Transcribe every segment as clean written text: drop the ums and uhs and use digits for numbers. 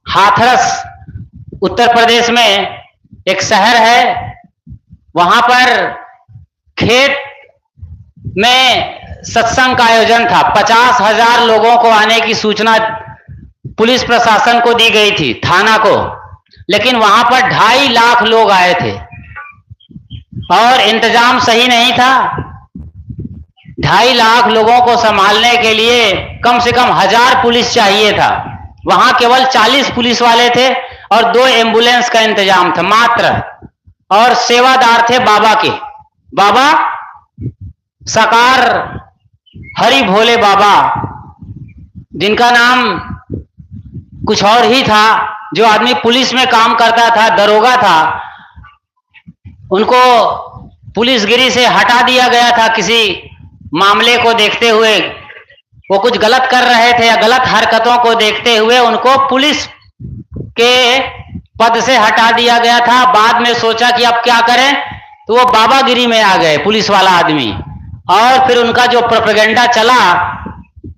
हाथरस उत्तर प्रदेश में एक शहर है। वहां पर खेत में सत्संग का आयोजन था। 50,000 लोगों को आने की सूचना पुलिस प्रशासन को दी गई थी, थाना को, लेकिन वहां पर 2.5 लाख लोग आए थे और इंतजाम सही नहीं था। 2.5 लाख लोगों को संभालने के लिए कम से कम 1000 पुलिस चाहिए था। वहां केवल 40 पुलिस वाले थे और 2 एम्बुलेंस का इंतजाम था मात्र, और सेवादार थे बाबा के। बाबा साकार हरि भोले बाबा, जिनका नाम कुछ और ही था, जो आदमी पुलिस में काम करता था, दरोगा था, उनको पुलिसगिरी से हटा दिया गया था। किसी मामले को देखते हुए वो कुछ गलत कर रहे थे या गलत हरकतों को देखते हुए उनको पुलिस के पद से हटा दिया गया था। बाद में सोचा कि अब क्या करें, तो वो बाबागिरी में आ गए पुलिस वाला आदमी, और फिर उनका जो प्रोपेगेंडा चला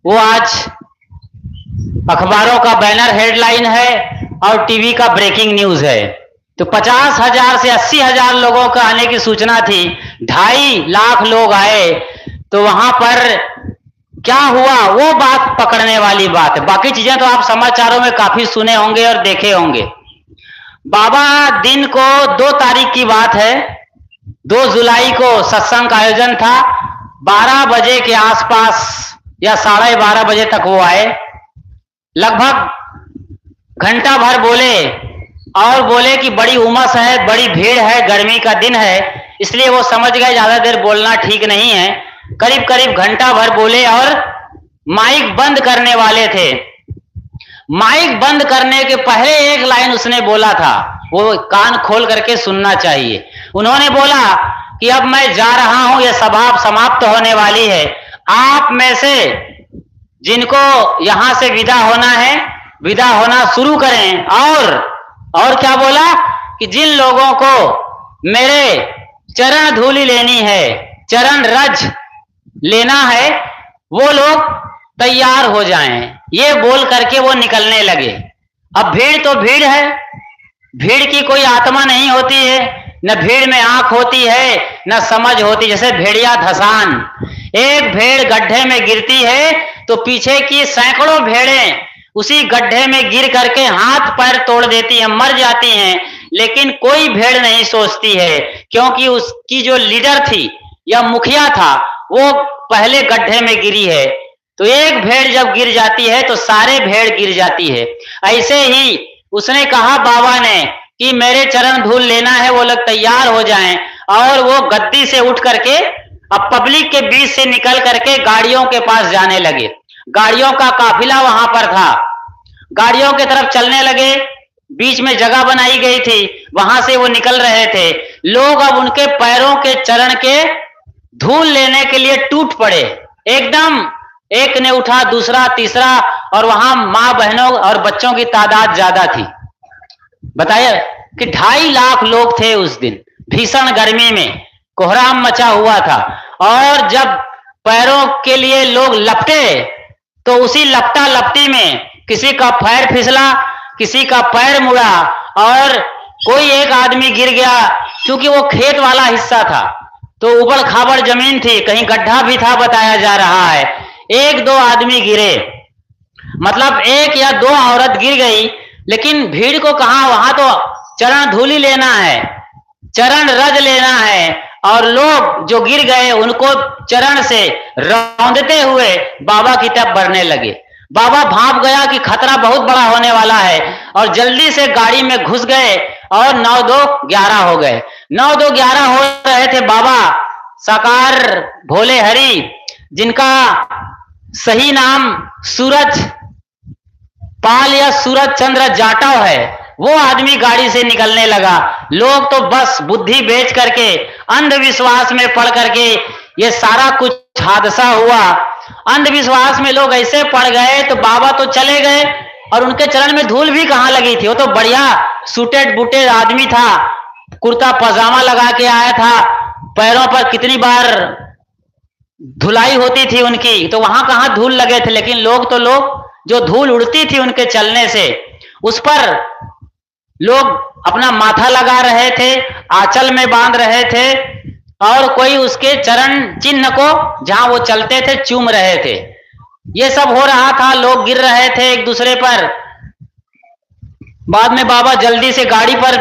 वो आज अखबारों का बैनर हेडलाइन है और टीवी का ब्रेकिंग न्यूज है। तो 50,000 से 80,000 लोगों का आने की सूचना थी, 2.5 लाख लोग आए। तो वहां पर क्या हुआ वो बात पकड़ने वाली बात है। बाकी चीजें तो आप समाचारों में काफी सुने होंगे और देखे होंगे। बाबा दिन को 2 तारीख की बात है, 2 जुलाई को सत्संग का आयोजन था। 12 बजे के आसपास या 12:30 बजे तक वो आए। लगभग घंटा भर बोले और बोले कि बड़ी उमस है, बड़ी भीड़ है, गर्मी का दिन है, इसलिए वो समझ गए ज्यादा देर बोलना ठीक नहीं है। करीब करीब घंटा भर बोले और माइक बंद करने वाले थे। माइक बंद करने के पहले एक लाइन उसने बोला था, वो कान खोल करके सुनना चाहिए। उन्होंने बोला कि अब मैं जा रहा हूं, यह सभा समाप्त होने वाली है। आप में से जिनको यहां से विदा होना है, विदा होना शुरू करें। और क्या बोला कि जिन लोगों को मेरे चरण धूलि लेनी है, चरण रज लेना है, वो लोग तैयार हो जाएं। ये बोल करके वो निकलने लगे। अब भीड़ तो भीड़ है, भीड़ की कोई आत्मा नहीं होती है, न भीड़ में आंख होती है न समझ होती। जैसे भेड़िया धसान, एक भेड़ गड्ढे में गिरती है तो पीछे की सैकड़ों भेड़ें उसी गड्ढे में गिर करके हाथ पैर तोड़ देती हैं, मर जाती हैं, लेकिन कोई भेड़ नहीं सोचती है, क्योंकि उसकी जो लीडर थी या मुखिया था वो पहले गड्ढे में गिरी है। तो एक भेड़ जब गिर जाती है तो सारे भेड़ गिर जाती है। ऐसे ही उसने कहा बाबा ने कि मेरे चरण धूल लेना है, वो लोग तैयार हो जाएं। और वो गद्दी से उठ करके अब पब्लिक के बीच से निकल करके गाड़ियों के पास जाने लगे। गाड़ियों का काफिला वहां पर था, गाड़ियों की तरफ चलने लगे। बीच में जगह बनाई गई थी, वहां से वो निकल रहे थे। लोग अब उनके पैरों के चरण के धूल लेने के लिए टूट पड़े एकदम। एक ने उठा, दूसरा, तीसरा, और वहां मां बहनों और बच्चों की तादाद ज्यादा थी। बताइए कि 2.5 लाख लोग थे उस दिन। भीषण गर्मी में कोहराम मचा हुआ था, और जब पैरों के लिए लोग लपटे तो उसी लपटा लपटी में किसी का पैर फिसला, किसी का पैर मुड़ा, और कोई एक आदमी गिर गया। क्योंकि वो खेत वाला हिस्सा था तो उबड़ खाबड़ जमीन थी, कहीं गड्ढा भी था बताया जा रहा है। 1-2 आदमी गिरे, मतलब 1 या 2 औरत गिर गई, लेकिन भीड़ को कहां, वहां तो चरण धूलि लेना है, चरण रज लेना है। और लोग जो गिर गए उनको चरण से रौंदते हुए बाबा की तरफ बढ़ने लगे। बाबा भाप गया कि खतरा बहुत बड़ा होने वाला है, और जल्दी से गाड़ी में घुस गए और 9-2-11 हो गए। 9-2-11 हो रहे थे। बाबा साकार भोले हरि, जिनका सही नाम सूरज पाल या सूरज चंद्र जाटव है, वो आदमी गाड़ी से निकलने लगा। लोग तो बस बुद्धि बेच करके, अंधविश्वास में पड़ करके ये सारा कुछ हादसा हुआ। अंधविश्वास में लोग ऐसे पड़ गए तो बाबा तो चले गए, और उनके चरण में धूल भी कहां लगी थी। वो तो बढ़िया सूटेड बूटेड आदमी था, कुर्ता पजामा लगा के आया था, पैरों पर कितनी बार धुलाई होती थी उनकी, तो वहां कहां धूल लगे थे। लेकिन लोग जो धूल उड़ती थी उनके चलने से, उस पर लोग अपना माथा लगा रहे थे, आंचल में बांध रहे थे और कोई उसके चरण चिन्ह को जहां वो चलते थे चूम रहे थे। ये सब हो रहा था, लोग गिर रहे थे एक दूसरे पर। बाद में बाबा जल्दी से गाड़ी पर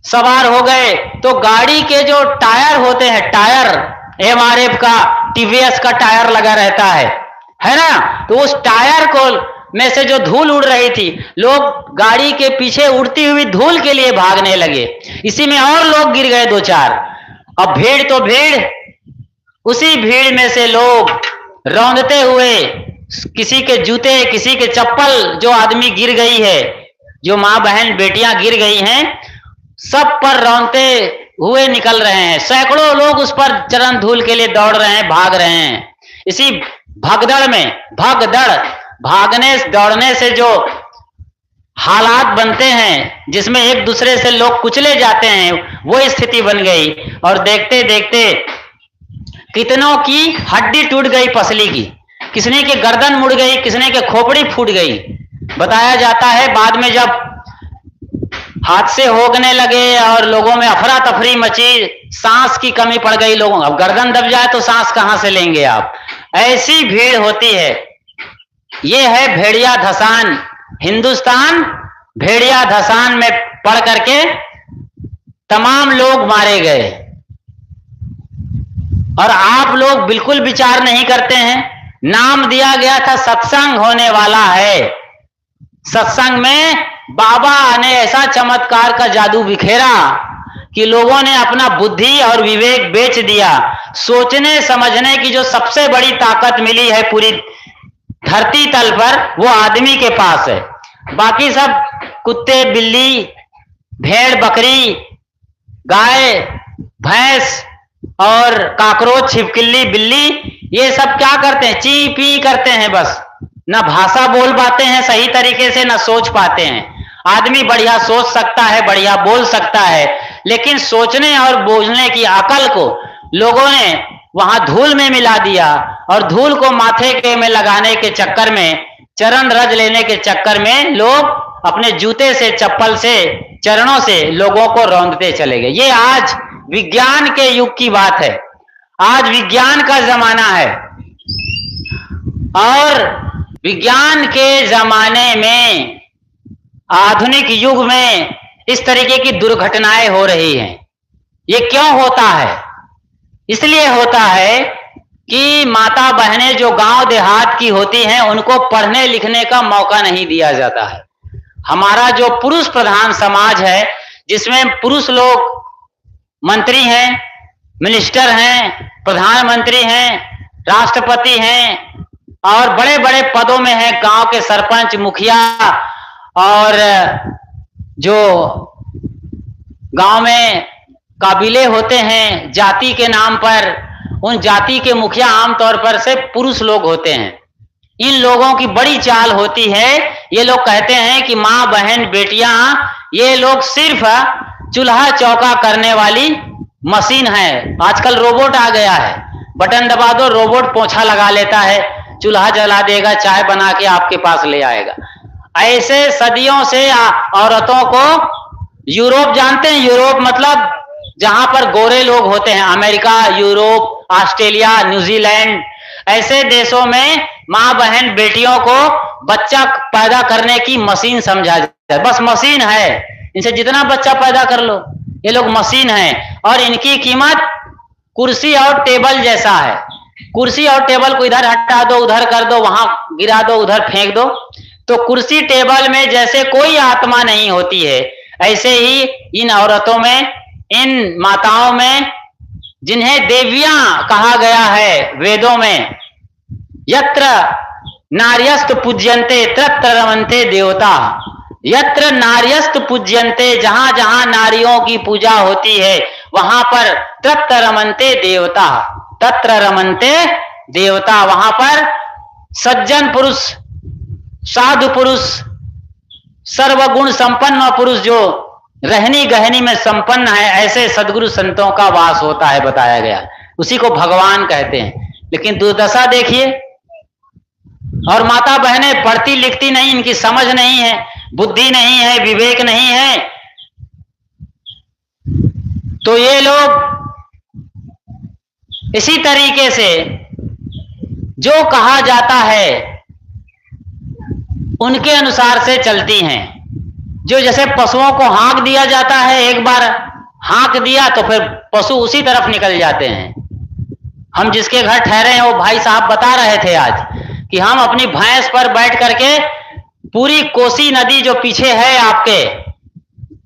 सवार हो गए तो गाड़ी के जो टायर होते हैं, टायर एमआरएफ का, टीवीएस का टायर लगा रहता है ना, तो उस टायर को में से जो धूल उड़ रही थी, लोग गाड़ी के पीछे उड़ती हुई धूल के लिए भागने लगे। इसी में और लोग गिर गए दो चार। अब भीड़ तो भीड़, उसी भीड़ में से लोग रौंदते हुए, किसी के जूते, किसी के चप्पल, जो आदमी गिर गई है, जो माँ बहन बेटियां गिर गई हैं, सब पर रौंदते हुए निकल रहे हैं। सैकड़ों लोग उस पर चरण धूल के लिए दौड़ रहे हैं, भाग रहे हैं। इसी भगदड़ में, भगदड़, भागने दौड़ने से जो हालात बनते हैं जिसमें एक दूसरे से लोग कुचले जाते हैं, वो स्थिति बन गई। और देखते देखते कितनों की हड्डी टूट गई पसली की, किसने के गर्दन मुड़ गई, किसने के खोपड़ी फूट गई। बताया जाता है बाद में जब हादसे होने लगे और लोगों में अफरा तफरी मची, सांस की कमी पड़ गई लोगों। अब गर्दन दब जाए तो सांस कहां से लेंगे आप, ऐसी भीड़ होती है। ये है भेड़िया धसान। हिंदुस्तान भेड़िया धसान में पड़ करके तमाम लोग मारे गए और आप लोग बिल्कुल विचार नहीं करते हैं। नाम दिया गया था सत्संग होने वाला है। सत्संग में बाबा ने ऐसा चमत्कार का जादू बिखेरा कि लोगों ने अपना बुद्धि और विवेक बेच दिया। सोचने समझने की जो सबसे बड़ी ताकत मिली है पूरी धरती तल पर, वो आदमी के पास है। बाकी सब कुत्ते, बिल्ली, भेड़, बकरी, गाय, भैंस और काकरोच, छिपकली, बिल्ली, ये सब क्या करते हैं? ची पी करते हैं बस। न भाषा बोल पाते हैं सही तरीके से, न सोच पाते हैं। आदमी बढ़िया सोच सकता है, बढ़िया बोल सकता है, लेकिन सोचने और बोलने की अकल को लोगों ने वहां धूल में मिला दिया और धूल को माथे के में लगाने के चक्कर में, चरण रज लेने के चक्कर में लोग अपने जूते से, चप्पल से, चरणों से लोगों को रौंदते चले गए। ये आज विज्ञान के युग की बात है। आज विज्ञान का जमाना है और विज्ञान के जमाने में, आधुनिक युग में इस तरीके की दुर्घटनाएं हो रही हैं। ये क्यों होता है? इसलिए होता है कि माता बहनें जो गांव देहात की होती हैं, उनको पढ़ने लिखने का मौका नहीं दिया जाता है। हमारा जो पुरुष प्रधान समाज है, जिसमें पुरुष लोग मंत्री हैं, मिनिस्टर हैं, प्रधानमंत्री हैं, राष्ट्रपति हैं और बड़े बड़े पदों में हैं, गांव के सरपंच, मुखिया, और जो गांव में काबिले होते हैं जाति के नाम पर, उन जाति के मुखिया आमतौर पर से पुरुष लोग होते हैं। इन लोगों की बड़ी चाल होती है। ये लोग कहते हैं कि माँ बहन बेटियां, ये लोग सिर्फ चूल्हा चौका करने वाली मशीन है। आजकल रोबोट आ गया है, बटन दबा दो, रोबोट पोछा लगा लेता है, चूल्हा जला देगा, चाय बना के आपके पास ले आएगा। ऐसे सदियों से औरतों को, यूरोप जानते हैं, यूरोप मतलब जहां पर गोरे लोग होते हैं, अमेरिका, यूरोप, ऑस्ट्रेलिया, न्यूजीलैंड, ऐसे देशों में माँ बहन बेटियों को बच्चा पैदा करने की मशीन समझा जाता है। बस मशीन है, इनसे जितना बच्चा पैदा कर लो, ये लोग मशीन है। और इनकी कीमत कुर्सी और टेबल जैसा है। कुर्सी और टेबल को इधर हटा दो, उधर कर दो, वहां गिरा दो, उधर फेंक दो, तो कुर्सी टेबल में जैसे कोई आत्मा नहीं होती है, ऐसे ही इन औरतों में, इन माताओं में, जिन्हें देवियां कहा गया है वेदों में, यत्र नार्यस्त पूज्यन्ते तत्र रमन्ते देवता। यत्र नार्यस्त पूज्यन्ते, जहां जहां नारियों की पूजा होती है वहां पर तत्र रमन्ते देवता, तत्र रमन्ते देवता, वहां पर सज्जन पुरुष, साधु पुरुष, सर्वगुण संपन्न पुरुष जो रहनी गहनी में संपन्न है, ऐसे सदगुरु संतों का वास होता है, बताया गया। उसी को भगवान कहते हैं। लेकिन दुर्दशा देखिए, और माता बहनें पढ़ती लिखती नहीं, इनकी समझ नहीं है, बुद्धि नहीं है, विवेक नहीं है, तो ये लोग इसी तरीके से जो कहा जाता है उनके अनुसार से चलती हैं। जो जैसे पशुओं को हाँक दिया जाता है, एक बार हाँक दिया तो फिर पशु उसी तरफ निकल जाते हैं। हम जिसके घर ठहरे हैं वो भाई साहब बता रहे थे आज कि हम अपनी भैंस पर बैठ करके पूरी कोसी नदी जो पीछे है आपके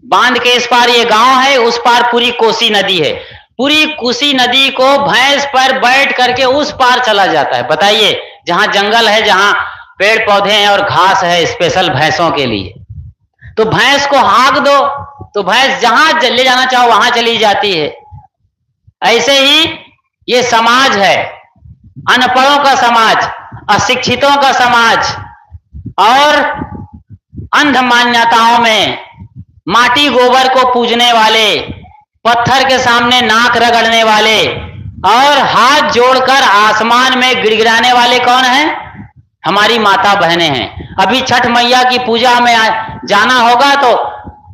बांध के इस पार ये गांव है, उस पार पूरी कोसी नदी है, पूरी कोसी नदी को भैंस पर बैठ करके उस पार चला जाता है। बताइए, जहां जंगल है, जहां पेड़ पौधे हैं और घास है स्पेशल भैंसों के लिए, तो भैंस को हाँक दो तो भैंस जहां ले जाना चाहो वहां चली जाती है। ऐसे ही ये समाज है, अनपढ़ों का समाज, अशिक्षितों का समाज और अंध मान्यताओं में माटी गोबर को पूजने वाले, पत्थर के सामने नाक रगड़ने वाले और हाथ जोड़कर आसमान में गिड़गिड़ाने वाले कौन हैं? हमारी माता बहनें हैं। अभी छठ मैया की पूजा में जाना होगा तो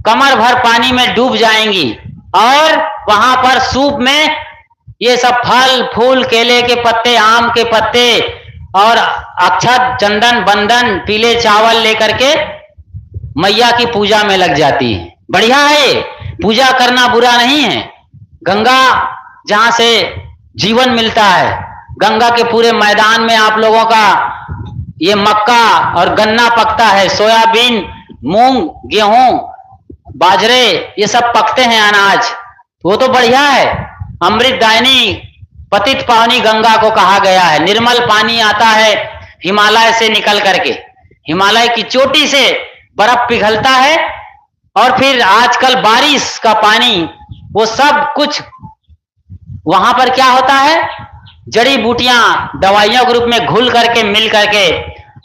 कमर भर पानी में डूब जाएंगी और वहां पर सूप में ये सब फल फूल, केले के पत्ते, आम के पत्ते और अक्षत, चंदन, बंधन, पीले चावल लेकर के मैया की पूजा में लग जाती है। बढ़िया है, पूजा करना बुरा नहीं है। गंगा जहां से जीवन मिलता है, गंगा के पूरे मैदान में आप लोगों का ये मक्का और गन्ना पकता है, सोयाबीन, मूंग, गेहूं, बाजरे, ये सब पकते हैं अनाज, वो तो बढ़िया है। अमृतदायिनी पतित पावनी गंगा को कहा गया है। निर्मल पानी आता है हिमालय से निकल करके, हिमालय की चोटी से बर्फ पिघलता है और फिर आजकल बारिश का पानी, वो सब कुछ वहां पर क्या होता है, जड़ी बूटियां दवाइयों के रूप में घुल करके मिल करके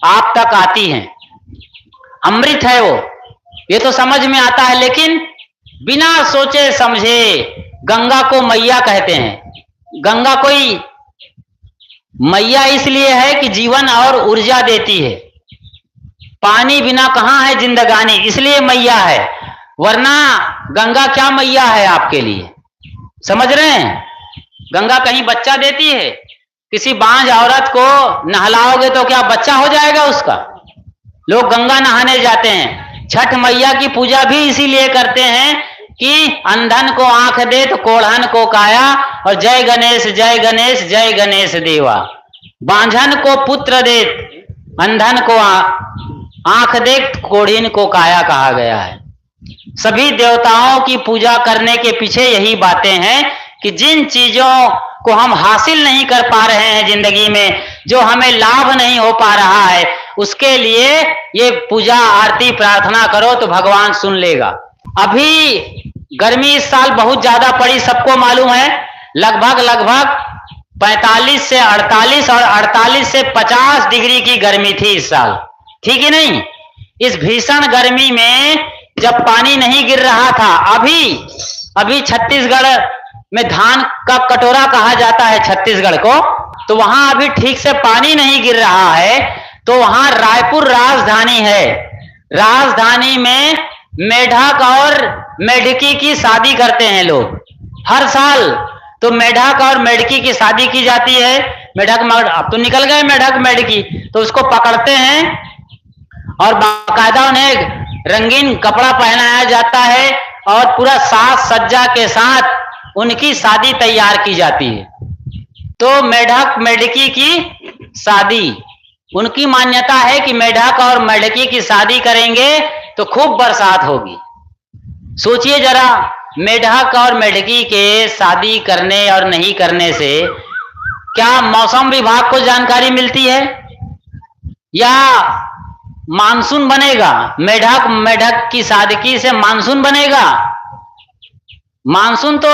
आप तक आती हैं। अमृत है वो, ये तो समझ में आता है, लेकिन बिना सोचे समझे गंगा को मैया कहते हैं। गंगा कोई मैया इसलिए है कि जीवन और ऊर्जा देती है। पानी बिना कहां है जिंदगानी, इसलिए मैया है, वरना गंगा क्या मैया है आपके लिए? समझ रहे हैं? गंगा कहीं बच्चा देती है? किसी बांझ औरत को नहलाओगे तो क्या बच्चा हो जाएगा उसका? लोग गंगा नहाने जाते हैं। छठ मैया की पूजा भी इसीलिए करते हैं कि अंधन को आंख दे तो कोढ़न को काया, और जय गणेश जय गणेश जय गणेश देवा। बांझन को पुत्र दे, अंधन को आंख दे, कोढ़िन को काया कहा गया है। सभी देवताओं की पूजा करने के पीछे यही बातें हैं कि जिन चीजों को हम हासिल नहीं कर पा रहे हैं जिंदगी में, जो हमें लाभ नहीं हो पा रहा है, उसके लिए ये पूजा आरती प्रार्थना करो तो भगवान सुन लेगा। अभी गर्मी इस साल बहुत ज्यादा पड़ी, सबको मालूम है। लगभग 45 से 48 और 48 से 50 डिग्री की गर्मी थी इस साल, ठीक है नहीं? इस भीषण गर्मी में जब पानी नहीं गिर रहा था, अभी छत्तीसगढ़ में धान का कटोरा कहा जाता है छत्तीसगढ़ को, तो वहां अभी ठीक से पानी नहीं गिर रहा है। तो वहां रायपुर राजधानी है, राजधानी में मेढक और मेढकी की शादी करते हैं लोग हर साल। तो मेढक और मेढकी की शादी की जाती है। मेढक, अब तो निकल गए मेढक मेढकी, तो उसको पकड़ते हैं और बाकायदा उन्हें रंगीन कपड़ा पहनाया जाता है और पूरा साज सज्जा के साथ उनकी शादी तैयार की जाती है। तो मेढक मेढकी की शादी, उनकी मान्यता है कि मेढक और मेढकी की शादी करेंगे तो खूब बरसात होगी। सोचिए जरा, मेढक और मेढकी के शादी करने और नहीं करने से क्या मौसम विभाग को जानकारी मिलती है या मानसून बनेगा? मेढक की शादी से मानसून बनेगा? मानसून तो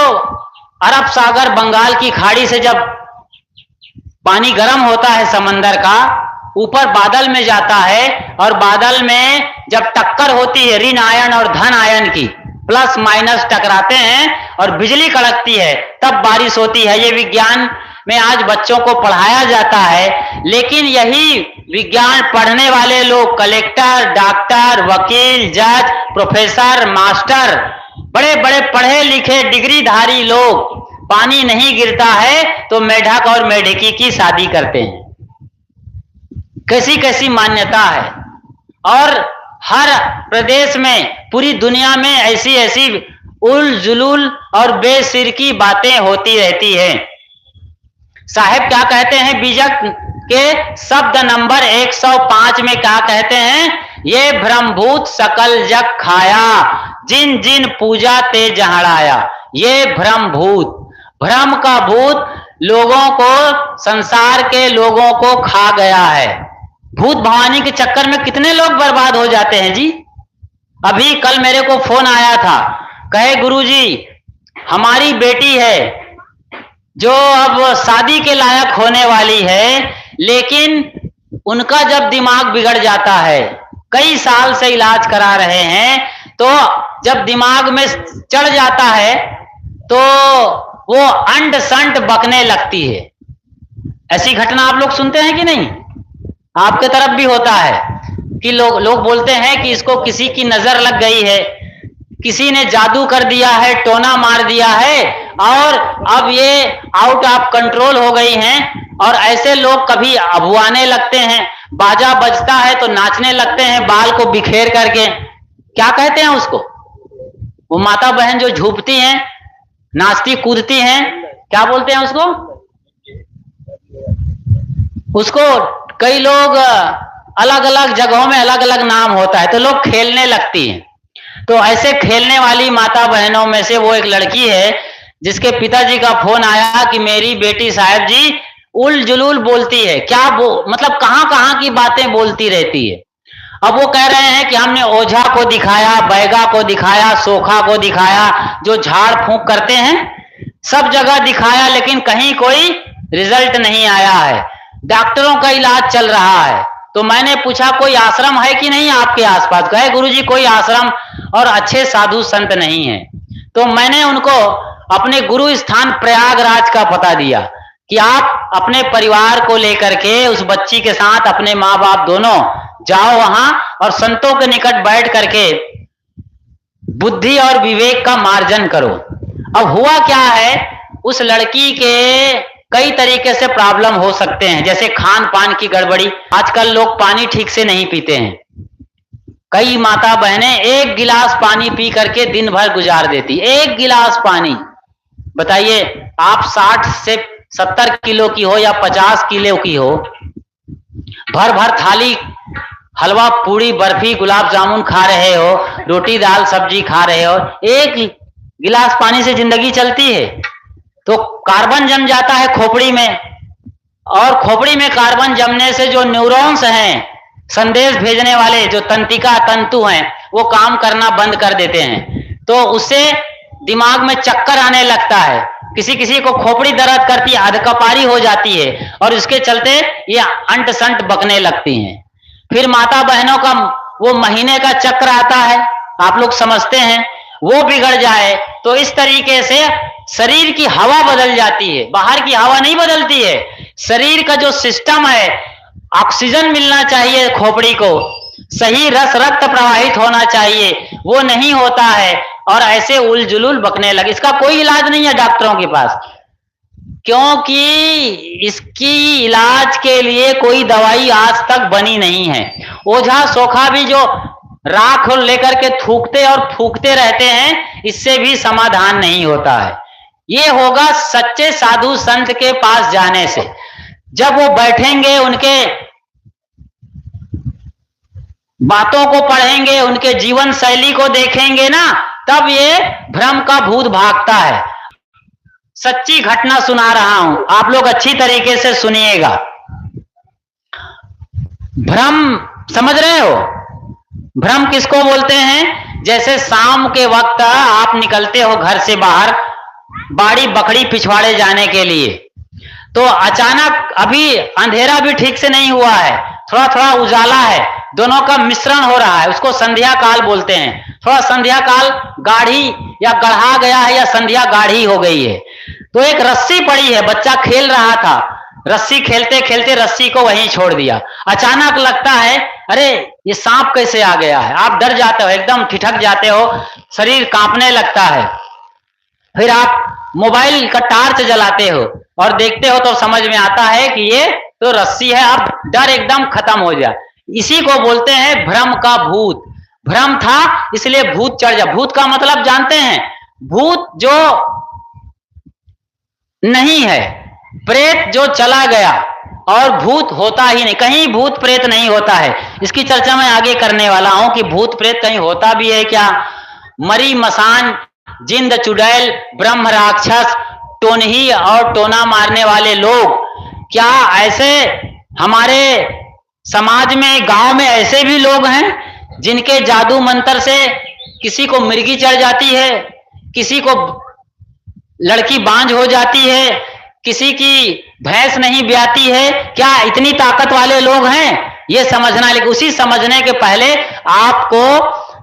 अरब सागर, बंगाल की खाड़ी से जब पानी गर्म होता है समंदर का, ऊपर बादल में जाता है और बादल में जब टक्कर होती है ऋण आयन और धन आयन की, प्लस माइनस टकराते हैं और बिजली कड़कती है, तब बारिश होती है। ये विज्ञान में आज बच्चों को पढ़ाया जाता है, लेकिन यही विज्ञान पढ़ने वाले लोग कलेक्टर, डॉक्टर, वकील, जज, प्रोफेसर, मास्टर, बड़े बड़े पढ़े लिखे डिग्रीधारी लोग पानी नहीं गिरता है तो मेढक और मेढकी की शादी करते हैं। कैसी कैसी मान्यता है। और हर प्रदेश में, पूरी दुनिया में ऐसी ऐसी उल जुलूल और बेसिर की बातें होती रहती है। साहब क्या कहते हैं, बीजक के शब्द नंबर 105 में क्या कहते हैं, ये ब्रह्मभूत सकल जग खाया, जिन जिन पूजा ते जहड़ाया। ये ब्रह्मभूत, भ्रम का भूत लोगों को, संसार के लोगों को खा गया है। भूत भवानी के चक्कर में कितने लोग बर्बाद हो जाते हैं जी। अभी कल मेरे को फोन आया था, कहे गुरुजी हमारी बेटी है जो अब शादी के लायक होने वाली है, लेकिन उनका जब दिमाग बिगड़ जाता है, कई साल से इलाज करा रहे हैं, तो जब दिमाग में चढ़ जाता है तो वो अंड संट बकने लगती है। ऐसी घटना आप लोग सुनते हैं कि नहीं? आपके तरफ भी होता है कि लोग बोलते हैं कि इसको किसी की नजर लग गई है, किसी ने जादू कर दिया है, टोना मार दिया है और अब ये आउट ऑफ कंट्रोल हो गई हैं। और ऐसे लोग कभी अबुआने लगते हैं, बाजा बजता है तो नाचने लगते हैं बाल को बिखेर करके। क्या कहते हैं उसको? वो माता बहन जो झूपती हैं, नाचती कूदती हैं, क्या बोलते हैं उसको? उसको कई लोग अलग अलग जगहों में अलग अलग नाम होता है, तो लोग खेलने लगती हैं। तो ऐसे खेलने वाली माता बहनों में से वो एक लड़की है जिसके पिताजी का फोन आया कि मेरी बेटी साहब जी उल जुलूल बोलती है। क्या मतलब कहां कहां की बातें बोलती रहती है। अब वो कह रहे हैं कि हमने ओझा को दिखाया, बैगा को दिखाया, सोखा को दिखाया, जो झाड़ फूंक करते हैं, सब जगह दिखाया, लेकिन कहीं कोई रिजल्ट नहीं आया है। डॉक्टरों का इलाज चल रहा है। तो मैंने पूछा कोई आश्रम है कि नहीं आपके आसपास? कहे गुरुजी कोई आश्रम और अच्छे साधु संत नहीं है। तो मैंने उनको अपने गुरु स्थान प्रयागराज का पता दिया कि आप अपने परिवार को लेकर के उस बच्ची के साथ, अपने माँ बाप दोनों जाओ वहां और संतों के निकट बैठ करके बुद्धि और विवेक का मार्जन करो। अब हुआ क्या है, उस लड़की के कई तरीके से प्रॉब्लम हो सकते हैं, जैसे खान पान की गड़बड़ी। आजकल लोग पानी ठीक से नहीं पीते हैं। कई माता बहनें एक गिलास पानी पी करके दिन भर गुजार देती। एक गिलास पानी, बताइए आप 60 से 70 किलो की हो या 50 किलो की हो, भर भर थाली हलवा पूड़ी बर्फी गुलाब जामुन खा रहे हो, रोटी दाल सब्जी खा रहे हो, एक गिलास पानी से जिंदगी चलती है? तो कार्बन जम जाता है खोपड़ी में, और खोपड़ी में कार्बन जमने से जो न्यूरॉन्स हैं, संदेश भेजने वाले जो तंत्रिका तंतु हैं, वो काम करना बंद कर देते हैं। तो उससे दिमाग में चक्कर आने लगता है, किसी किसी को खोपड़ी दर्द करती है, अधकपारी हो जाती है, और इसके चलते ये अंट संट बकने लगती हैं। फिर माता बहनों का वो महीने का चक्र आता है, आप लोग समझते हैं, वो बिगड़ जाए तो इस तरीके से शरीर की हवा बदल जाती है। बाहर की हवा नहीं बदलती है, शरीर का जो सिस्टम है, ऑक्सीजन मिलना चाहिए खोपड़ी को, सही रस रक्त प्रवाहित होना चाहिए, वो नहीं होता है और ऐसे उलझुल बकने लगे। इसका कोई इलाज नहीं है डॉक्टरों के पास, क्योंकि इसकी इलाज के लिए कोई दवाई आज तक बनी नहीं है। ओझा सोखा भी जो राख लेकर के थूकते और फूकते रहते हैं, इससे भी समाधान नहीं होता है। ये होगा सच्चे साधु संत के पास जाने से। जब वो बैठेंगे, उनके बातों को पढ़ेंगे, उनके जीवन शैली को देखेंगे ना, तब ये भ्रम का भूत भागता है। सच्ची घटना सुना रहा हूं, आप लोग अच्छी तरीके से सुनिएगा। भ्रम समझ रहे हो? भ्रम किसको बोलते हैं? जैसे शाम के वक्त आप निकलते हो घर से बाहर बाड़ी बकरी पिछवाड़े जाने के लिए, तो अचानक अभी अंधेरा भी ठीक से नहीं हुआ है, थोड़ा थोड़ा उजाला है, दोनों का मिश्रण हो रहा है, उसको संध्या काल बोलते हैं। थोड़ा संध्या काल गाढ़ी या गढ़ा गया है या संध्या गाढ़ी हो गई है, तो एक रस्सी पड़ी है, बच्चा खेल रहा था, रस्सी खेलते खेलते रस्सी को वहीं छोड़ दिया। अचानक लगता है अरे ये सांप कैसे आ गया है, आप डर जाते हो, एकदम ठिठक जाते हो, शरीर कांपने लगता है। फिर आप मोबाइल का टार्च जलाते हो और देखते हो तो समझ में आता है कि ये तो रस्सी है, अब डर एकदम खत्म हो जाए। इसी को बोलते हैं भ्रम का भूत। भ्रम था इसलिए भूत चढ़ जा। भूत का मतलब जानते हैं, भूत जो नहीं है, प्रेत जो चला गया, और भूत होता ही नहीं, कहीं भूत प्रेत नहीं होता है। इसकी चर्चा मैं आगे करने वाला हूं कि भूत प्रेत कहीं होता भी है क्या। मरी मसान, जिंद चुड़ैल, ब्रह्म राक्षस, टोनही और टोना मारने वाले लोग, क्या ऐसे हमारे समाज में, गांव में ऐसे भी लोग हैं जिनके जादू मंत्र से किसी को मिर्गी चढ़ जाती है, किसी को लड़की बांझ हो जाती है, किसी की भैंस नहीं ब्याती है? क्या इतनी ताकत वाले लोग हैं? ये समझना। लेकिन उसी समझने के पहले आपको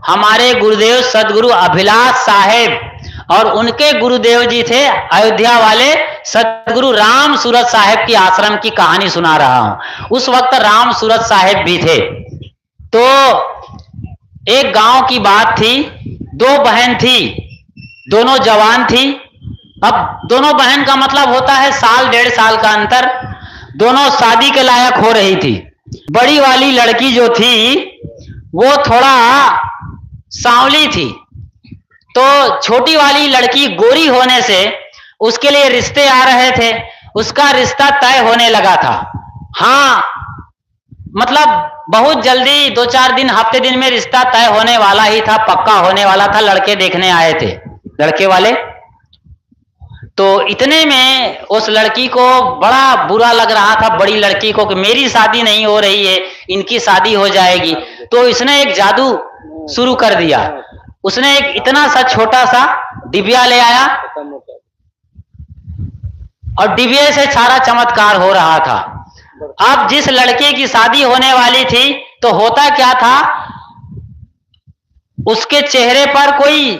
हमारे गुरुदेव सदगुरु अभिलाष साहेब और उनके गुरुदेव जी थे अयोध्या वाले सदगुरु राम सूरत साहेब की आश्रम की कहानी सुना रहा हूं। उस वक्त राम सूरत साहेब भी थे। तो एक गांव की बात थी, दो बहन थी, दोनों जवान थी। अब दोनों बहन का मतलब होता है साल डेढ़ साल का अंतर। दोनों शादी के लायक हो रही थी। बड़ी वाली लड़की जो थी वो थोड़ा सांवली थी, तो छोटी वाली लड़की गोरी होने से उसके लिए रिश्ते आ रहे थे। उसका रिश्ता तय होने लगा था। हाँ, मतलब बहुत जल्दी 2-4 दिन, हफ्ते दिन में रिश्ता तय होने वाला ही था, पक्का होने वाला था। लड़के देखने आए थे लड़के वाले। तो इतने में उस लड़की को बड़ा बुरा लग रहा था, बड़ी लड़की को, कि मेरी शादी नहीं हो रही है, इनकी शादी हो जाएगी। तो इसने एक जादू शुरू कर दिया। उसने एक इतना सा छोटा सा डिबिया ले आया और डिबिये से सारा चमत्कार हो रहा था। अब जिस लड़के की शादी होने वाली थी, तो होता क्या था, उसके चेहरे पर, कोई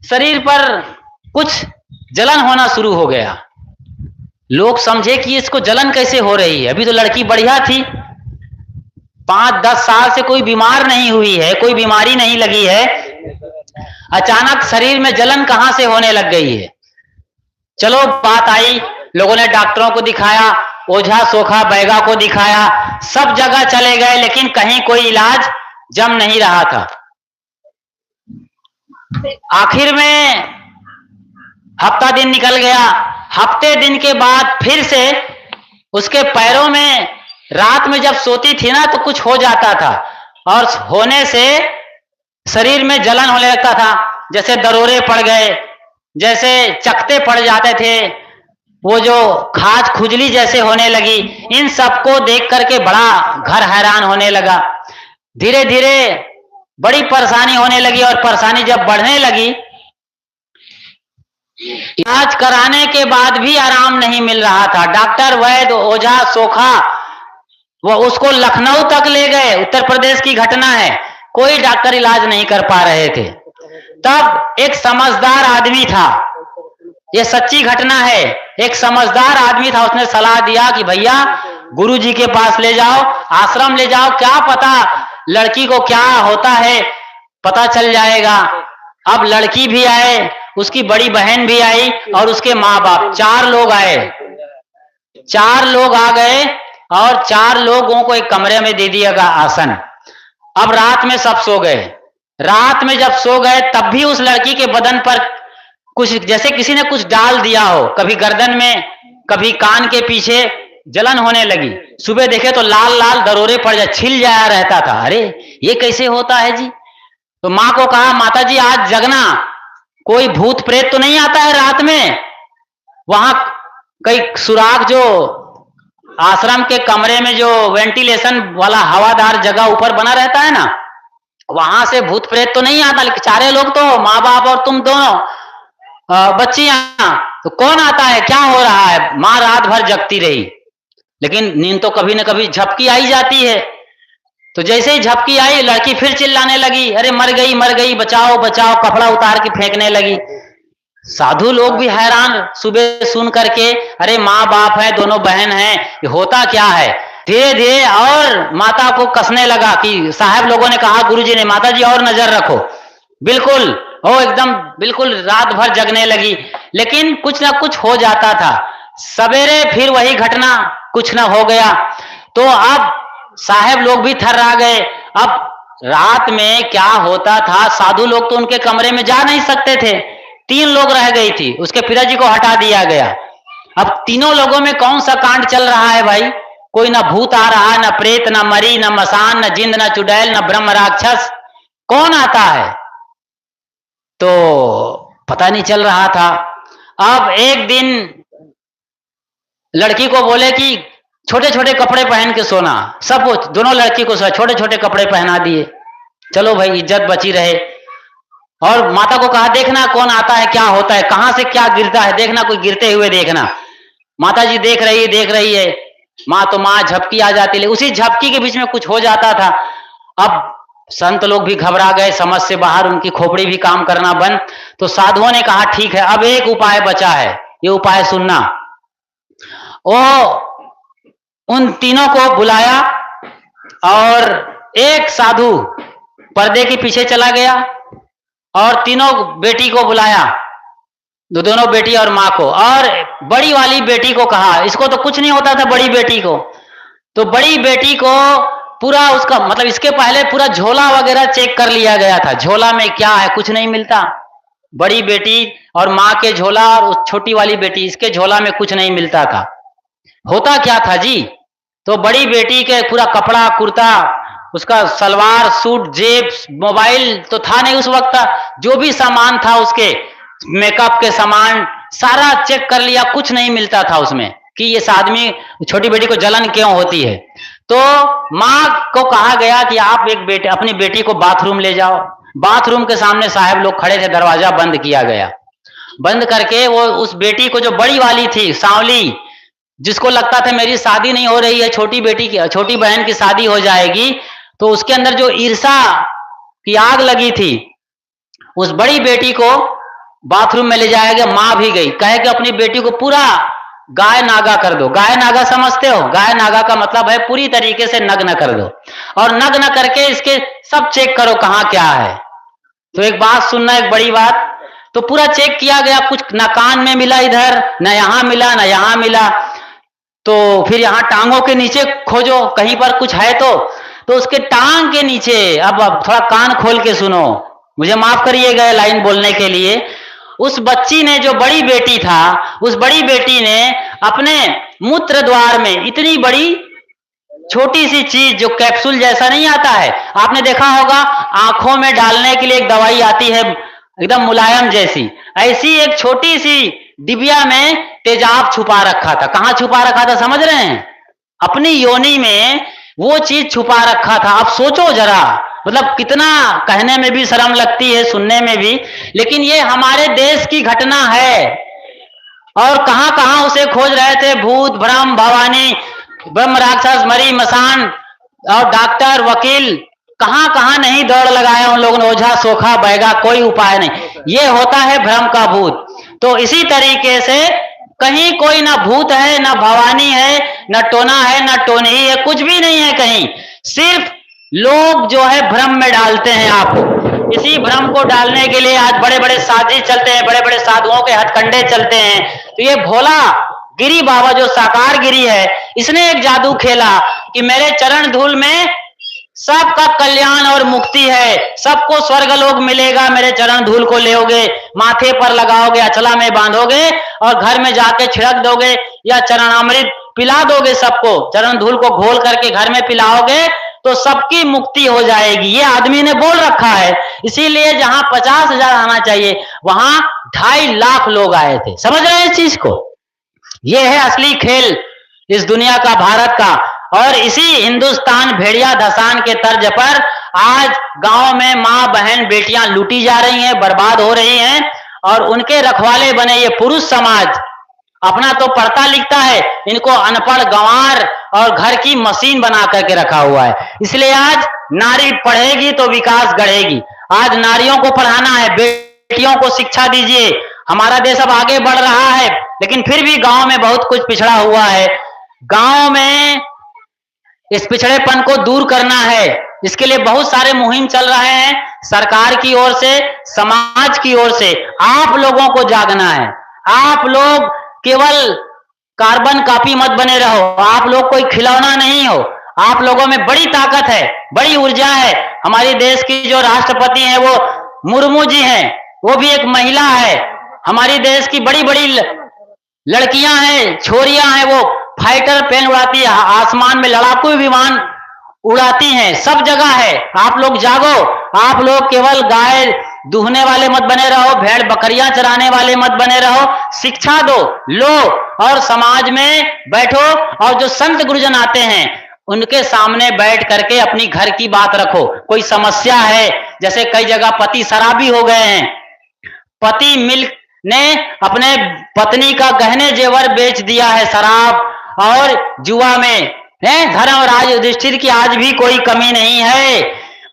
शरीर पर कुछ जलन होना शुरू हो गया। लोग समझे कि इसको जलन कैसे हो रही है, अभी तो लड़की बढ़िया थी, 5-10 साल से कोई बीमार नहीं हुई है, कोई बीमारी नहीं लगी है, अचानक शरीर में जलन कहां से होने लग गई है। चलो बात आई, लोगों ने डॉक्टरों को दिखाया, ओझा सोखा बैगा को दिखाया, सब जगह चले गए, लेकिन कहीं कोई इलाज जम नहीं रहा था। आखिर में हफ्ता दिन निकल गया। हफ्ते दिन के बाद फिर से उसके पैरों में, रात में जब सोती थी ना, तो कुछ हो जाता था, और होने से शरीर में जलन होने लगता था, जैसे दरोरे पड़ गए, जैसे चकते पड़ जाते थे, वो जो खाज खुजली जैसे होने लगी। इन सबको देख करके बड़ा घर हैरान होने लगा। धीरे धीरे बड़ी परेशानी होने लगी, और परेशानी जब बढ़ने लगी, इलाज कराने के बाद भी आराम नहीं मिल रहा था। डॉक्टर, वैद्य, ओझा सोखा, वो उसको लखनऊ तक ले गए, उत्तर प्रदेश की घटना है, कोई डॉक्टर इलाज नहीं कर पा रहे थे। तब एक समझदार आदमी था, ये सच्ची घटना है, एक समझदार आदमी था, उसने सलाह दिया कि भैया गुरुजी के पास ले जाओ, आश्रम ले जाओ, क्या पता लड़की को क्या होता है, पता चल जाएगा। अब लड़की भी आए, उसकी बड़ी बहन भी आई, और उसके माँ बाप, 4 लोग आए। 4 लोग आ गए, और 4 लोगों को एक कमरे में दे दिया गया आसन। अब रात में सब सो गए। रात में जब सो गए, तब भी उस लड़की के बदन पर कुछ, जैसे किसी ने कुछ डाल दिया हो, कभी गर्दन में, कभी कान के पीछे जलन होने लगी। सुबह देखे तो लाल लाल दरोरे पड़ जाए, छिल जाया रहता था। अरे ये कैसे होता है जी? तो माँ को कहा, माता जी आज जगना, कोई भूत प्रेत तो नहीं आता है रात में? वहां कई सुराग, जो आश्रम के कमरे में जो वेंटिलेशन वाला हवादार जगह ऊपर बना रहता है ना, वहां से भूत प्रेत तो नहीं आता। लेकिन 4 लोग तो, माँ बाप और तुम दोनों बच्चियां, तो कौन आता है, क्या हो रहा है? माँ रात भर जगती रही, लेकिन नींद तो कभी न कभी झपकी आई जाती है। तो जैसे ही झपकी आई, लड़की फिर चिल्लाने लगी, अरे मर गई, मर गई, बचाओ बचाओ, कपड़ा उतार के फेंकने लगी। साधु लोग भी हैरान सुबह सुन करके, अरे माँ बाप है, दोनों बहन हैं, ये होता क्या है। धीरे धीरे और माता को कसने लगा कि साहब लोगों ने कहा, गुरुजी ने, माता जी और नजर रखो। बिल्कुल वो एकदम बिल्कुल रात भर जगने लगी, लेकिन कुछ ना कुछ हो जाता था। सवेरे फिर वही घटना कुछ ना हो गया। तो अब साहब लोग भी थर्रा गए। अब रात में क्या होता था, साधु लोग तो उनके कमरे में जा नहीं सकते थे, 3 लोग रह गई थी, उसके पिताजी को हटा दिया गया। अब तीनों लोगों में कौन सा कांड चल रहा है भाई? कोई ना भूत आ रहा, ना प्रेत, ना मरी, ना मसान, ना जिंद, ना चुड़ैल, ना ब्रह्म राक्षस, कौन आता है? तो पता नहीं चल रहा था। अब एक दिन लड़की को बोले कि छोटे छोटे कपड़े पहन के सोना। सब दोनों लड़की को छोटे छोटे कपड़े पहना दिए, चलो भाई इज्जत बची रहे। और माता को कहा, देखना कौन आता है, क्या होता है, कहां से क्या गिरता है, देखना कोई गिरते हुए देखना। माता जी देख रही है। माँ तो माँ झपकी आ जाती है, उसी झपकी के बीच में कुछ हो जाता था। अब संत लोग भी घबरा गए, समझ से बाहर, उनकी खोपड़ी भी काम करना बंद। तो साधुओं ने कहा, ठीक है, अब एक उपाय बचा है, ये उपाय सुनना। वो उन तीनों को बुलाया और एक साधु पर्दे के पीछे चला गया और तीनों बेटी को बुलाया, दोनों बेटी और माँ को, और बड़ी वाली बेटी को कहा, इसको तो कुछ नहीं होता था बड़ी बेटी को, तो बड़ी बेटी को पूरा उसका मतलब इसके पहले पूरा झोला वगैरह चेक कर लिया गया था, झोला में क्या है, कुछ नहीं मिलता। बड़ी बेटी और माँ के झोला और उस छोटी वाली बेटी, इसके झोला में कुछ नहीं मिलता था। होता क्या था जी, तो बड़ी बेटी के पूरा कपड़ा कुर्ता, उसका सलवार सूट, जेब, मोबाइल तो था नहीं उस वक्त, जो भी सामान था उसके मेकअप के सामान सारा चेक कर लिया, कुछ नहीं मिलता था उसमें कि इस आदमी, छोटी बेटी को जलन क्यों होती है। तो माँ को कहा गया कि आप अपनी बेटी को बाथरूम ले जाओ। बाथरूम के सामने साहब लोग खड़े थे, दरवाजा बंद किया गया। बंद करके वो उस बेटी को, जो बड़ी वाली थी सांवली, जिसको लगता था मेरी शादी नहीं हो रही है, छोटी बहन की शादी हो जाएगी, तो उसके अंदर जो ईर्षा की आग लगी थी, उस बड़ी बेटी को बाथरूम में ले जाया गया। मां भी गई, कहे कि अपनी बेटी को पूरा गाय नागा कर दो। गाय नागा समझते हो? गाय नागा का मतलब है पूरी तरीके से नग्न कर दो, और नग्न करके इसके सब चेक करो कहां क्या है। तो एक बात सुनना, एक बड़ी बात, तो पूरा चेक किया गया, कुछ ना कान में मिला इधर, ना यहां मिला, ना यहां मिला। तो फिर यहां टांगों के नीचे खोजो, कहीं पर कुछ है तो उसके टांग के नीचे, अब थोड़ा कान खोल के सुनो, मुझे माफ करिएगा लाइन बोलने के लिए। उस बच्ची ने, जो बड़ी बेटी था, उस बड़ी बेटी ने अपने मूत्र द्वार में इतनी बड़ी छोटी सी चीज, जो कैप्सूल जैसा नहीं आता है, आपने देखा होगा आंखों में डालने के लिए एक दवाई आती है एकदम मुलायम जैसी, ऐसी एक छोटी सी डिबिया में तेजाब छुपा रखा था। कहां छुपा रखा था समझ रहे हैं? अपनी योनि में वो चीज छुपा रखा था। आप सोचो जरा, मतलब कितना कहने में भी शर्म लगती है, सुनने में भी, लेकिन ये हमारे देश की घटना है। और कहां कहां उसे खोज रहे थे भूत, ब्रह्म, भवानी, ब्रह्म, राक्षस, मरी, मसान और डॉक्टर, वकील, कहां कहां नहीं दौड़ लगाया उन लोगों ने, ओझा, सोखा, बैगा, कोई उपाय नहीं। ये होता है भ्रम का भूत। तो इसी तरीके से कहीं कोई ना भूत है, ना भवानी है, ना टोना है, ना टोनी है, कुछ भी नहीं है कहीं। सिर्फ लोग जो है भ्रम में डालते हैं आपको। इसी भ्रम को डालने के लिए आज बड़े बड़े साधी चलते हैं, बड़े बड़े साधुओं के हथकंडे चलते हैं। तो ये भोला गिरी बाबा जो साकार गिरी है, इसने एक जादू खेला कि मेरे चरण धूल में सबका कल्याण और मुक्ति है, सबको स्वर्गलोक मिलेगा, मेरे चरण धूल को लेओगे, माथे पर लगाओगे, अचला में बांधोगे और घर में जाके छिड़क दोगे या चरणामृत पिला दोगे सबको, चरण धूल को घोल करके घर में पिलाओगे तो सबकी मुक्ति हो जाएगी। ये आदमी ने बोल रखा है। इसीलिए जहां 50,000 आना चाहिए वहां 2.5 लाख लोग आए थे। समझ रहे हैं इस चीज को? ये है असली खेल इस दुनिया का, भारत का। और इसी हिंदुस्तान भेड़िया धसान के तर्ज पर आज गांव में मां बहन बेटियां लूटी जा रही हैं, बर्बाद हो रही हैं, और उनके रखवाले बने ये पुरुष समाज अपना तो पढ़ता लिखता है, इनको अनपढ़, गंवार और घर की मशीन बना करके रखा हुआ है। इसलिए आज नारी पढ़ेगी तो विकास गढ़ेगी। आज नारियों को पढ़ाना है, बेटियों को शिक्षा दीजिए, हमारा देश अब आगे बढ़ रहा है, लेकिन फिर भी गांव में बहुत कुछ पिछड़ा हुआ है। गांव में इस पिछड़ेपन को दूर करना है, इसके लिए बहुत सारे मुहिम चल रहे हैं, सरकार की ओर से, समाज की ओर से। आप लोगों को जागना है। आप लोग केवल कार्बन कॉपी मत बने रहो, आप लोग कोई खिलौना नहीं हो। आप लोगों में बड़ी ताकत है, बड़ी ऊर्जा है। हमारे देश की जो राष्ट्रपति हैं वो मुर्मू जी हैं, वो भी एक महिला है। हमारी देश की बड़ी बड़ी लड़कियां हैं, छोरियां हैं, वो फाइटर प्लेन उड़ाती है, आसमान में लड़ाकू विमान उड़ाती हैं, सब जगह है। आप लोग जागो। आप लोग केवल गाय दूहने वाले मत बने रहो, भेड़ बकरियां चराने वाले मत बने रहो। शिक्षा दो, लो, और समाज में बैठो, और जो संत गुरुजन आते हैं उनके सामने बैठ करके अपनी घर की बात रखो। कोई समस्या है, जैसे कई जगह पति शराबी हो गए हैं, पति ने अपने पत्नी का गहने जेवर बेच दिया है शराब और जुआ में, है। धर्मराज युधिष्ठिर की आज भी कोई कमी नहीं है।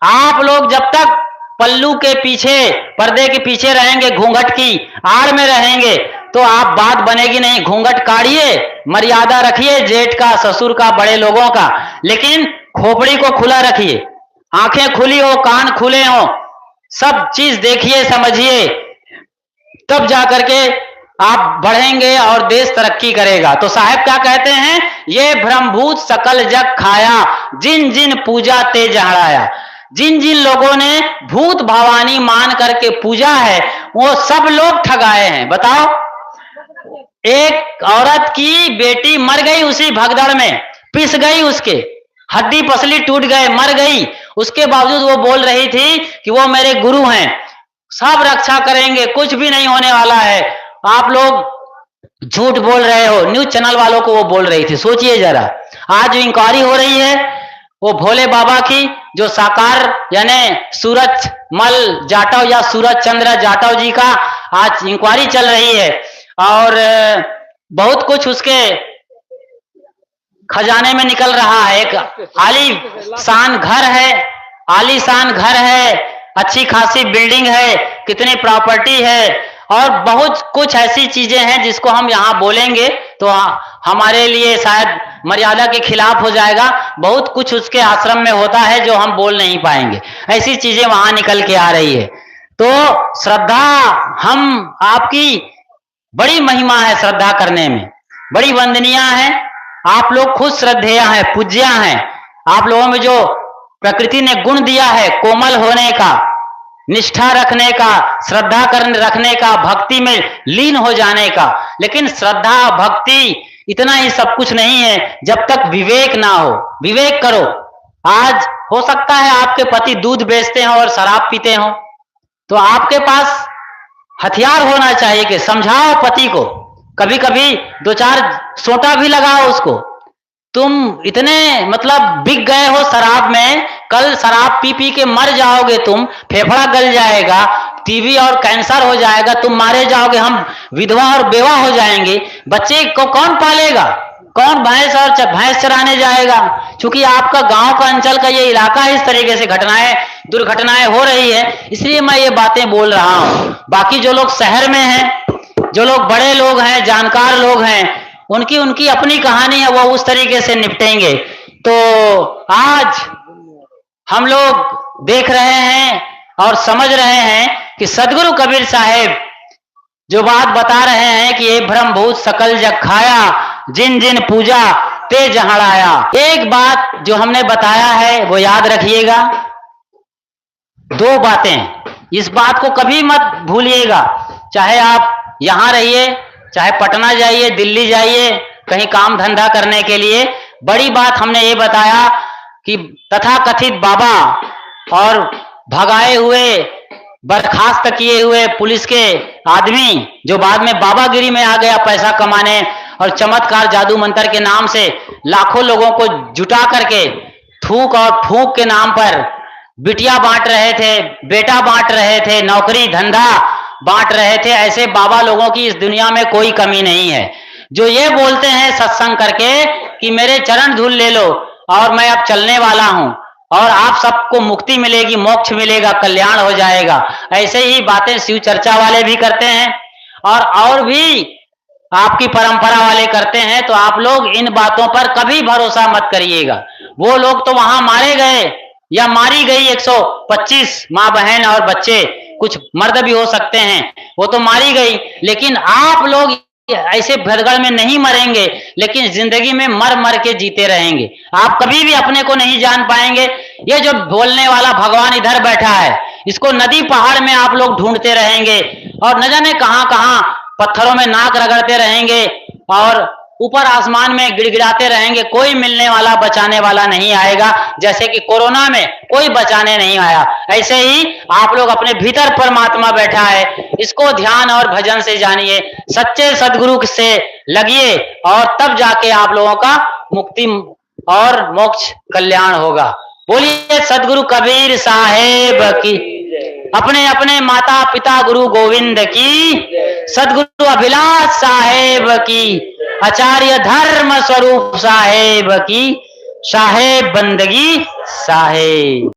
आप लोग जब तक पल्लू के पीछे, पर्दे के पीछे रहेंगे, घूंघट की आड़ में रहेंगे, तो आप बात बनेगी नहीं। घूंघट काढ़िए, मर्यादा रखिए, जेठ का, ससुर का, बड़े लोगों का, लेकिन खोपड़ी को खुला रखिए। आंखें खुली हो, कान खुले हो, सब चीज देखिए, समझिए, तब जाकर के आप बढ़ेंगे और देश तरक्की करेगा। तो साहब क्या कहते हैं, ये ब्रह्मभूत सकल जग खाया, जिन जिन पूजा ते जहड़ाया। जिन जिन लोगों ने भूत भवानी मान करके पूजा है, वो सब लोग ठगाए हैं। बताओ, एक औरत की बेटी मर गई उसी भगदड़ में, पिस गई, उसके हड्डी पसली टूट गए, मर गई। उसके बावजूद वो बोल रही थी कि वो मेरे गुरु हैं, सब रक्षा करेंगे, कुछ भी नहीं होने वाला है। आप लोग झूठ बोल रहे हो। न्यूज चैनल वालों को वो बोल रही थी। सोचिए जरा, आज जो इंक्वायरी हो रही है वो भोले बाबा की, जो साकार यानी सूरज मल जाटव या सूरज चंद्र जाटव जी का आज इंक्वायरी चल रही है, और बहुत कुछ उसके खजाने में निकल रहा है। एक आलीशान घर है, आलीशान घर है, अच्छी खासी बिल्डिंग है, कितनी प्रॉपर्टी है, और बहुत कुछ ऐसी चीजें हैं जिसको हम यहाँ बोलेंगे तो हमारे लिए शायद मर्यादा के खिलाफ हो जाएगा। बहुत कुछ उसके आश्रम में होता है जो हम बोल नहीं पाएंगे, ऐसी चीजें वहां निकल के आ रही है। तो श्रद्धा, हम आपकी बड़ी महिमा है, श्रद्धा करने में बड़ी वंदनीय है। आप लोग खुद श्रद्धेय हैं, पूज्य हैं। आप लोगों में जो प्रकृति ने गुण दिया है, कोमल होने का, निष्ठा रखने का, श्रद्धा रखने का, भक्ति में लीन हो जाने का। लेकिन श्रद्धा भक्ति इतना ही सब कुछ नहीं है जब तक विवेक ना हो। विवेक करो। आज हो सकता है आपके पति दूध बेचते हो और शराब पीते हो, तो आपके पास हथियार होना चाहिए कि समझाओ पति को, कभी कभी दो चार सोटा भी लगाओ उसको। तुम इतने मतलब बिक गए हो शराब में, कल शराब पी पी के मर जाओगे तुम, फेफड़ा गल जाएगा, टीबी और कैंसर हो जाएगा, तुम मारे जाओगे, हम विधवा और बेवा हो जाएंगे। बच्चे को कौन पालेगा, कौन भैंस और भैंस चराने जाएगा? क्योंकि आपका गांव का, अंचल का ये इलाका इस तरीके से घटनाएं, दुर्घटनाएं हो रही है, इसलिए मैं ये बातें बोल रहा हूं। बाकी जो लोग शहर में हैं, जो लोग बड़े लोग हैं, जानकार लोग हैं, उनकी अपनी कहानी है, वो उस तरीके से निपटेंगे। तो आज हम लोग देख रहे हैं और समझ रहे हैं कि सदगुरु कबीर साहेब जो बात बता रहे हैं कि ये ब्रह्मभूत सकल जग खाया, जिन जिन पूजा ते जहड़ाया। एक बात जो हमने बताया है वो याद रखिएगा, दो बातें, इस बात को कभी मत भूलिएगा। चाहे आप यहां रहिए, चाहे पटना जाइए, दिल्ली जाइए, कहीं काम धंधा करने के लिए, बड़ी बात हमने ये बताया कि तथाकथित बाबा और भगाए हुए, बर्खास्त किए हुए पुलिस के आदमी जो बाद में बाबागिरी में आ गया पैसा कमाने और चमत्कार जादू मंत्र के नाम से लाखों लोगों को जुटा करके थूक और फूंक के नाम पर बिटिया बांट रहे थे, बेटा बांट रहे थे, नौकरी धंधा बांट रहे थे। ऐसे बाबा लोगों की इस दुनिया में कोई कमी नहीं है। जो ये बोलते हैं सत्संग करके कि मेरे चरण धूल ले लो और मैं अब चलने वाला हूं और आप सबको मुक्ति मिलेगी, मोक्ष मिलेगा, कल्याण हो जाएगा, ऐसे ही बातें शिव चर्चा वाले भी करते हैं और भी आपकी परंपरा वाले करते हैं, तो आप लोग इन बातों पर कभी भरोसा मत करिएगा। वो लोग तो वहां मारे गए या मारी गई 125 माँ बहन और बच्चे, कुछ मर्द भी हो सकते हैं, वो तो मारी गई, लेकिन आप लोग ऐसे भदगड़ में नहीं मरेंगे, लेकिन जिंदगी में मर मर के जीते रहेंगे। आप कभी भी अपने को नहीं जान पाएंगे। ये जो बोलने वाला भगवान इधर बैठा है, इसको नदी पहाड़ में आप लोग ढूंढते रहेंगे और न जाने कहां कहां पत्थरों में नाक रगड़ते रहेंगे और ऊपर आसमान में गिड़गिड़ाते रहेंगे। कोई मिलने वाला बचाने वाला नहीं आएगा। जैसे कि कोरोना में कोई बचाने नहीं आया, ऐसे ही आप लोग अपने भीतर परमात्मा बैठा है, इसको ध्यान और भजन से जानिए, सच्चे सदगुरु से लगिए और तब जाके आप लोगों का मुक्ति और मोक्ष कल्याण होगा। बोलिए सदगुरु कबीर साहेब की, अपने अपने माता पिता गुरु गोविंद की, सदगुरु अभिलाष साहेब की, आचार्य धर्म स्वरूप साहेब की, साहेब बंदगी साहेब।